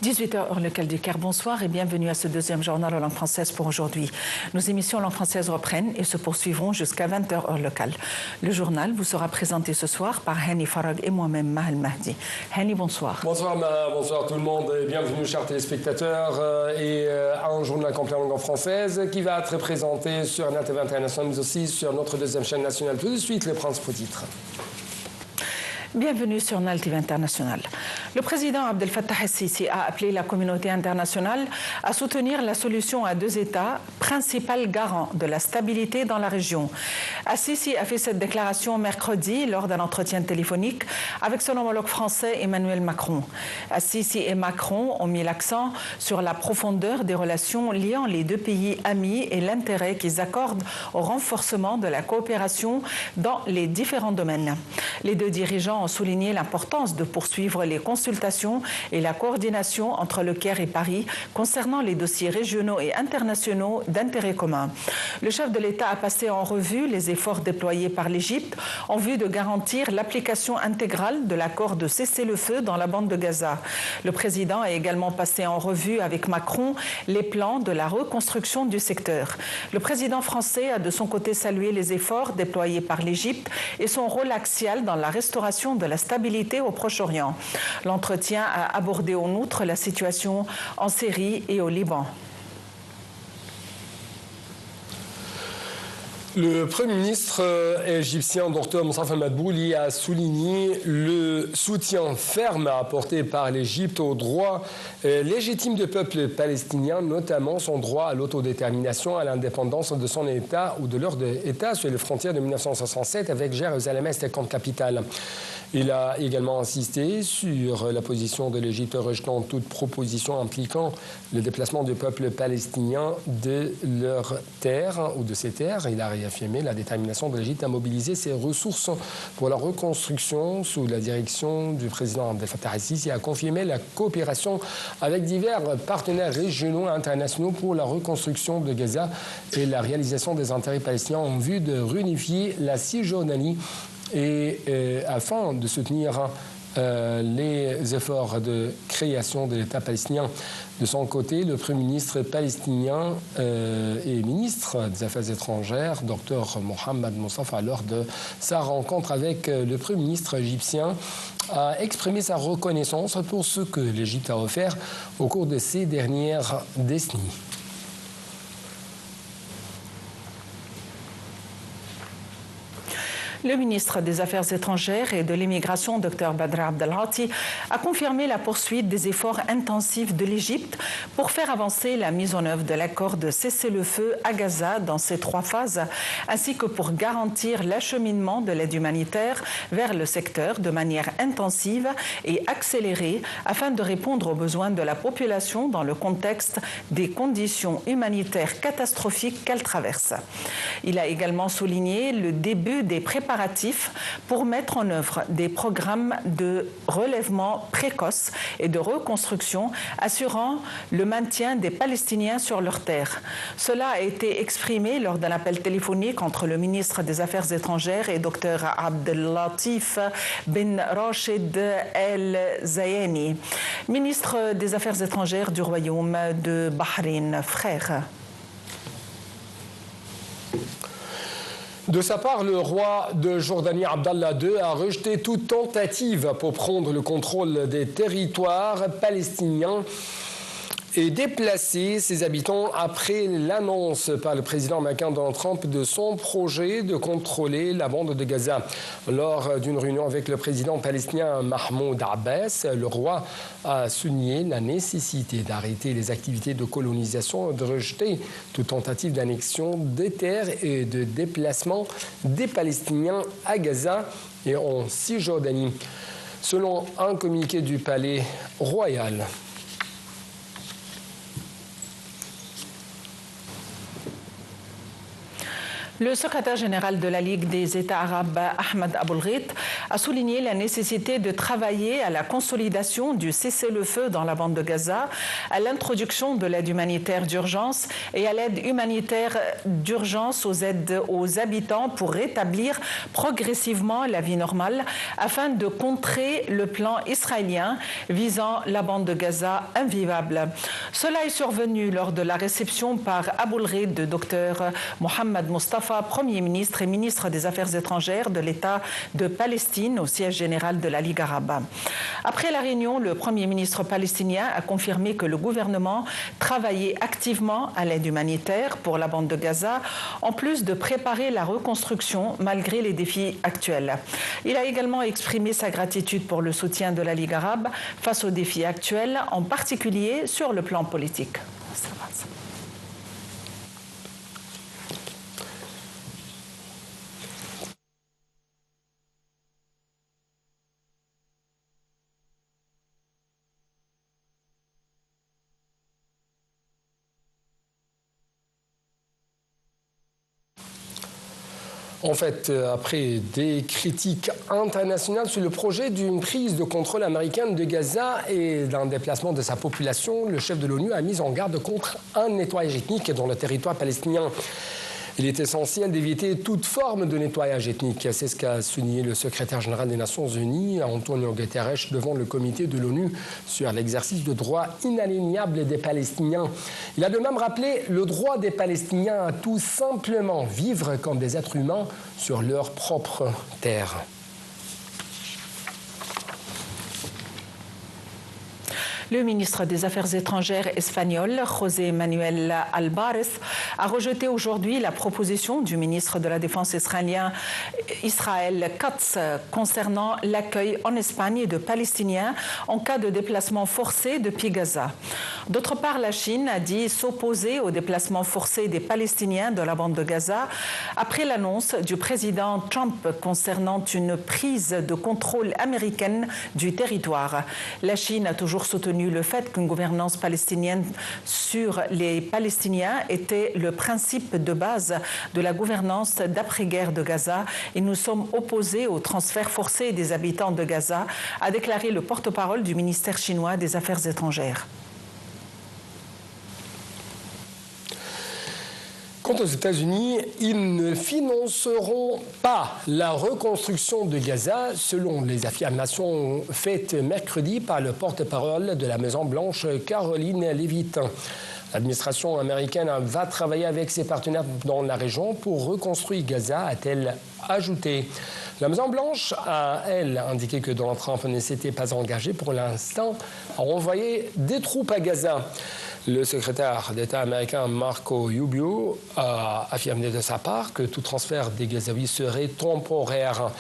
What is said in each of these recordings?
18h heure locale du Caire, bonsoir et bienvenue à ce deuxième journal en langue française pour aujourd'hui. Nos émissions en langue française reprennent et se poursuivront jusqu'à 20h heure locale. Le journal vous sera présenté ce soir par Hani Farag et moi-même Mahal Mahdi. Hani, bonsoir. Bonsoir Maha, bonsoir tout le monde et bienvenue chers téléspectateurs à un journal complet en langue française qui va être présenté sur la TV internationale mais aussi sur notre deuxième chaîne nationale. Tout de suite les principaux titres. Bienvenue sur Nal TV International. Le président Abdel Fattah el-Sisi a appelé la communauté internationale à soutenir la solution à deux États, principal garant de la stabilité dans la région. El-Sisi a fait cette déclaration mercredi lors d'un entretien téléphonique avec son homologue français Emmanuel Macron. El-Sisi et Macron ont mis l'accent sur la profondeur des relations liant les deux pays amis et l'intérêt qu'ils accordent au renforcement de la coopération dans les différents domaines. Les deux dirigeants ont souligné l'importance de poursuivre les consultations et la coordination entre le Caire et Paris concernant les dossiers régionaux et internationaux d'intérêt commun. Le chef de l'État a passé en revue les efforts déployés par l'Égypte en vue de garantir l'application intégrale de l'accord de cessez-le-feu dans la bande de Gaza. Le président a également passé en revue avec Macron les plans de la reconstruction du secteur. Le président français a de son côté salué les efforts déployés par l'Égypte et son rôle axial dans la restauration de la stabilité au Proche-Orient. L'entretien a abordé en outre la situation en Syrie et au Liban. Le Premier ministre égyptien Dr Moustafa Madbouli a souligné le soutien ferme apporté par l'Égypte aux droits légitimes du peuple palestinien, notamment son droit à l'autodétermination, à l'indépendance de son État ou de leur État sur les frontières de 1967 avec Jérusalem-Est comme capitale. Il a également insisté sur la position de l'Égypte rejetant toute proposition impliquant le déplacement du peuple palestinien de leurs terres ou de ses terres. Il a réaffirmé la détermination de l'Égypte à mobiliser ses ressources pour la reconstruction sous la direction du président Abdel Fattah el-Sisi et a confirmé la coopération avec divers partenaires régionaux et internationaux pour la reconstruction de Gaza et la réalisation des intérêts palestiniens en vue de réunifier la Cisjordanie et afin de soutenir les efforts de création de l'État palestinien. De son côté, le Premier ministre palestinien et ministre des Affaires étrangères, Dr Mohamed Moustapha, lors de sa rencontre avec le Premier ministre égyptien, a exprimé sa reconnaissance pour ce que l'Égypte a offert au cours de ces dernières décennies. Le ministre des Affaires étrangères et de l'immigration, Dr Badr Abdelhati, a confirmé la poursuite des efforts intensifs de l'Égypte pour faire avancer la mise en œuvre de l'accord de cessez-le-feu à Gaza dans ses trois phases, ainsi que pour garantir l'acheminement de l'aide humanitaire vers le secteur de manière intensive et accélérée afin de répondre aux besoins de la population dans le contexte des conditions humanitaires catastrophiques qu'elle traverse. Il a également souligné le début des préparatifs pour mettre en œuvre des programmes de relèvement précoce et de reconstruction assurant le maintien des Palestiniens sur leurs terres. Cela a été exprimé lors d'un appel téléphonique entre le ministre des Affaires étrangères et Dr Abdellatif Ben Rachid El Zayani, ministre des Affaires étrangères du Royaume de Bahreïn, frère. De sa part, le roi de Jordanie, Abdallah II, a rejeté toute tentative pour prendre le contrôle des territoires palestiniens et déplacer ses habitants après l'annonce par le président américain Donald Trump de son projet de contrôler la bande de Gaza. Lors d'une réunion avec le président palestinien Mahmoud Abbas, le roi a souligné la nécessité d'arrêter les activités de colonisation et de rejeter toute tentative d'annexion des terres et de déplacement des Palestiniens à Gaza et en Cisjordanie. Selon un communiqué du palais royal. Le secrétaire général de la Ligue des États arabes, Ahmed Aboulghit, a souligné la nécessité de travailler à la consolidation du cessez-le-feu dans la bande de Gaza, à l'introduction de l'aide humanitaire d'urgence et à l'aide humanitaire d'urgence aux aides aux habitants pour rétablir progressivement la vie normale afin de contrer le plan israélien visant la bande de Gaza invivable. Cela est survenu lors de la réception par Aboulghit de Dr Mohamed Mustafa, Premier ministre et ministre des Affaires étrangères de l'État de Palestine au siège général de la Ligue arabe. Après la réunion, le Premier ministre palestinien a confirmé que le gouvernement travaillait activement à l'aide humanitaire pour la bande de Gaza, en plus de préparer la reconstruction malgré les défis actuels. Il a également exprimé sa gratitude pour le soutien de la Ligue arabe face aux défis actuels, en particulier sur le plan politique. En fait, après des critiques internationales sur le projet d'une prise de contrôle américaine de Gaza et d'un déplacement de sa population, le chef de l'ONU a mis en garde contre un nettoyage ethnique dans le territoire palestinien. Il est essentiel d'éviter toute forme de nettoyage ethnique. C'est ce qu'a souligné le secrétaire général des Nations Unies, Antonio Guterres, devant le comité de l'ONU sur l'exercice de droits inaliénables des Palestiniens. Il a de même rappelé le droit des Palestiniens à tout simplement vivre comme des êtres humains sur leur propre terre. Le ministre des Affaires étrangères espagnol, José Manuel Álvarez, a rejeté aujourd'hui la proposition du ministre de la Défense israélien Israël Katz concernant l'accueil en Espagne de Palestiniens en cas de déplacement forcé depuis Gaza. D'autre part, la Chine a dit s'opposer au déplacement forcé des Palestiniens de la bande de Gaza après l'annonce du président Trump concernant une prise de contrôle américaine du territoire. La Chine a toujours soutenu le fait qu'une gouvernance palestinienne sur les Palestiniens était le principe de base de la gouvernance d'après-guerre de Gaza et nous sommes opposés au transfert forcé des habitants de Gaza, a déclaré le porte-parole du ministère chinois des Affaires étrangères. Quant aux États-Unis, ils ne financeront pas la reconstruction de Gaza, selon les affirmations faites mercredi par le porte-parole de la Maison-Blanche, Caroline Leavitt. L'administration américaine va travailler avec ses partenaires dans la région pour reconstruire Gaza, a-t-elle ajouté. La Maison-Blanche a, elle, indiqué que Donald Trump ne s'était pas engagé pour l'instant à envoyer des troupes à Gaza. Le secrétaire d'État américain Marco Rubio a affirmé de sa part que tout transfert des Gazaouis serait temporaire.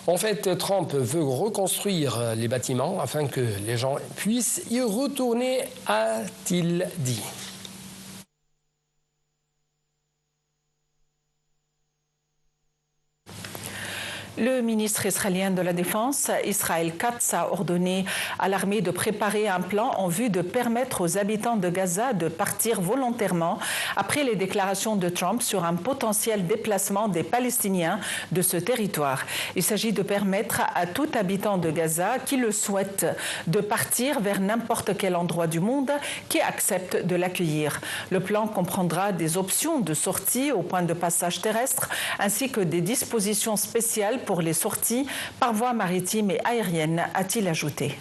En fait, Trump veut reconstruire les bâtiments afin que les gens puissent y retourner, a-t-il dit. Le ministre israélien de la Défense, Israël Katz, a ordonné à l'armée de préparer un plan en vue de permettre aux habitants de Gaza de partir volontairement après les déclarations de Trump sur un potentiel déplacement des Palestiniens de ce territoire. Il s'agit de permettre à tout habitant de Gaza qui le souhaite de partir vers n'importe quel endroit du monde qui accepte de l'accueillir. Le plan comprendra des options de sortie au point de passage terrestre ainsi que des dispositions spéciales pour les sorties par voie maritime et aérienne, a-t-il ajouté.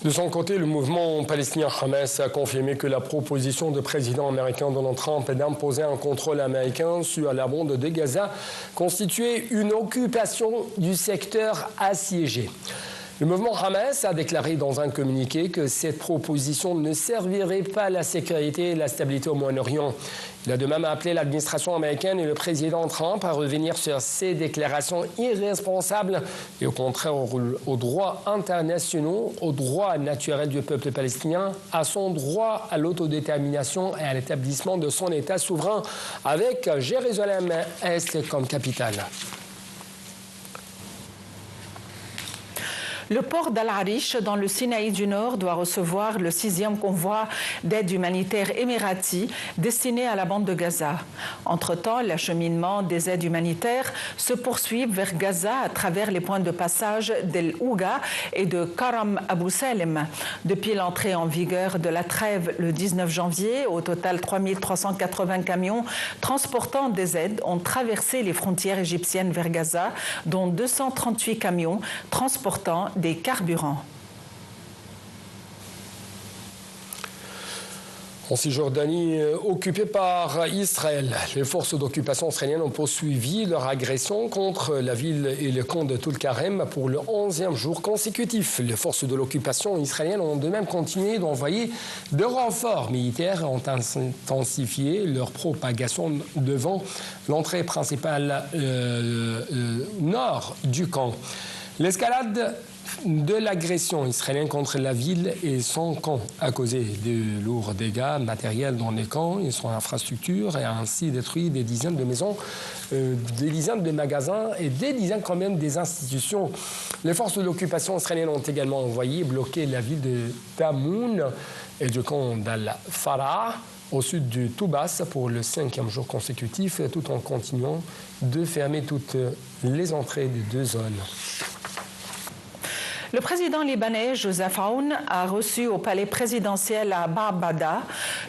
De son côté, le mouvement palestinien Hamas a confirmé que la proposition du président américain Donald Trump d'imposer un contrôle américain sur la bande de Gaza constituait une occupation du secteur assiégé. Le mouvement Hamas a déclaré dans un communiqué que cette proposition ne servirait pas à la sécurité et la stabilité au Moyen-Orient. Il a de même appelé l'administration américaine et le président Trump à revenir sur ces déclarations irresponsables et au contraire aux droits internationaux, aux droits naturels du peuple palestinien, à son droit à l'autodétermination et à l'établissement de son État souverain avec Jérusalem-Est comme capitale. Le port d'Al-Arish, dans le Sinaï du Nord, doit recevoir le 6e convoi d'aide humanitaire émirati destiné à la bande de Gaza. Entre-temps, l'acheminement des aides humanitaires se poursuit vers Gaza à travers les points de passage d'El Ouga et de Karam Abou Salem. Depuis l'entrée en vigueur de la trêve le 19 janvier, au total 3380 camions transportant des aides ont traversé les frontières égyptiennes vers Gaza, dont 238 camions transportant des carburants. En Cisjordanie, occupée par Israël, les forces d'occupation israéliennes ont poursuivi leur agression contre la ville et le camp de Tulkarem pour le 11e jour consécutif. Les forces de l'occupation israélienne ont de même continué d'envoyer de renforts militaires et ont intensifié leur propagation devant l'entrée principale nord du camp. L'escalade de l'agression israélienne contre la ville et son camp a causé de lourds dégâts matériels dans les camps et son infrastructure et a ainsi détruit des dizaines de maisons, des dizaines de magasins et des dizaines quand même des institutions. Les forces de l'occupation israélienne ont également envoyé bloquer la ville de Tamoun et du camp d'Al-Farah au sud du Toubas pour le 5e jour consécutif, tout en continuant de fermer toutes les entrées des deux zones. Le président libanais Joseph Aoun a reçu au palais présidentiel à Ba'bada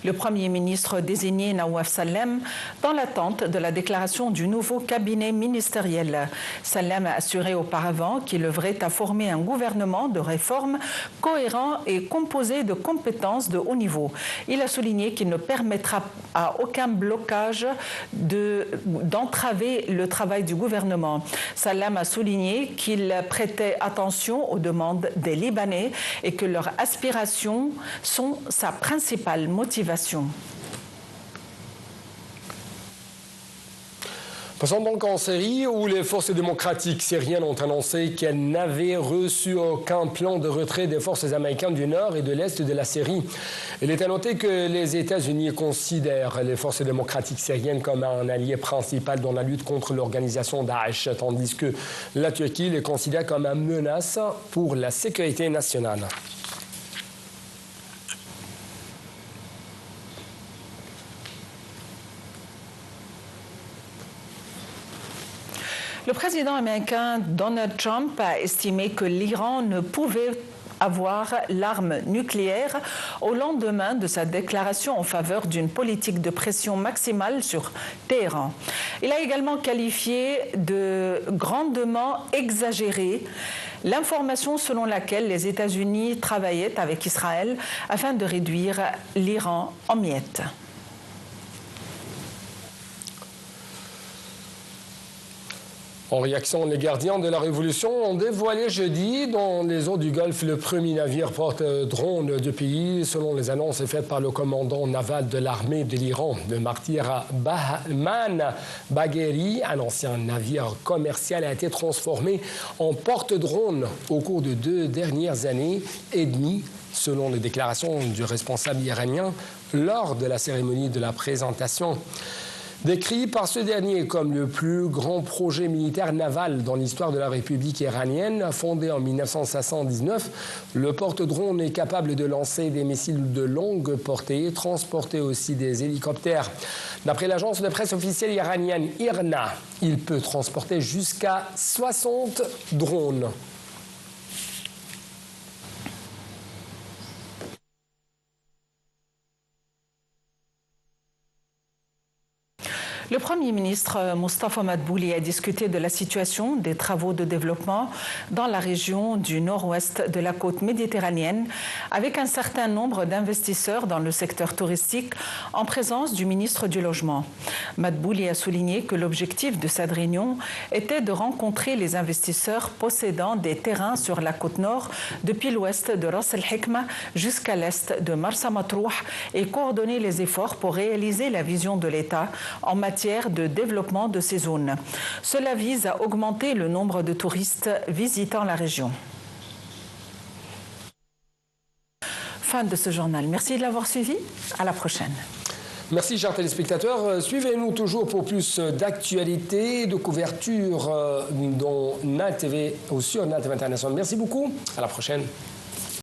le premier ministre désigné Nawaf Salem dans l'attente de la déclaration du nouveau cabinet ministériel. Salem a assuré auparavant qu'il œuvrait à former un gouvernement de réforme cohérent et composé de compétences de haut niveau. Il a souligné qu'il ne permettra à aucun blocage d'entraver le travail du gouvernement. Salem a souligné qu'il prêtait attention aux demandes des Libanais et que leurs aspirations sont sa principale motivation. Passons donc en Syrie, où les forces démocratiques syriennes ont annoncé qu'elles n'avaient reçu aucun plan de retrait des forces américaines du nord et de l'est de la Syrie. Il est à noter que les États-Unis considèrent les forces démocratiques syriennes comme un allié principal dans la lutte contre l'organisation Daesh, tandis que la Turquie les considère comme une menace pour la sécurité nationale. Le président américain Donald Trump a estimé que l'Iran ne pouvait avoir l'arme nucléaire au lendemain de sa déclaration en faveur d'une politique de pression maximale sur Téhéran. Il a également qualifié de grandement exagérée l'information selon laquelle les États-Unis travaillaient avec Israël afin de réduire l'Iran en miettes. En réaction, les gardiens de la Révolution ont dévoilé jeudi dans les eaux du Golfe le premier navire porte-drone du pays, selon les annonces faites par le commandant naval de l'armée de l'Iran, le martyr Bahman Bagheri. Un ancien navire commercial a été transformé en porte-drone au cours de 2 dernières années et demie, selon les déclarations du responsable iranien lors de la cérémonie de la présentation. Décrit par ce dernier comme le plus grand projet militaire naval dans l'histoire de la République iranienne, fondé en 1979, le porte-drone est capable de lancer des missiles de longue portée, transporter aussi des hélicoptères. D'après l'agence de presse officielle iranienne IRNA, il peut transporter jusqu'à 60 drones. Le Premier ministre Mustafa Madbouli a discuté de la situation des travaux de développement dans la région du nord-ouest de la côte méditerranéenne avec un certain nombre d'investisseurs dans le secteur touristique en présence du ministre du Logement. Madbouli a souligné que l'objectif de cette réunion était de rencontrer les investisseurs possédant des terrains sur la côte nord depuis l'ouest de Ras el-Hikma jusqu'à l'est de Marsa Matrouh et coordonner les efforts pour réaliser la vision de l'État en matière de développement de ces zones. Cela vise à augmenter le nombre de touristes visitant la région. Fin de ce journal. Merci de l'avoir suivi. À la prochaine. Merci, chers téléspectateurs. Suivez-nous toujours pour plus d'actualités, de couverture dans NATV ou sur NATV International. Merci beaucoup. À la prochaine.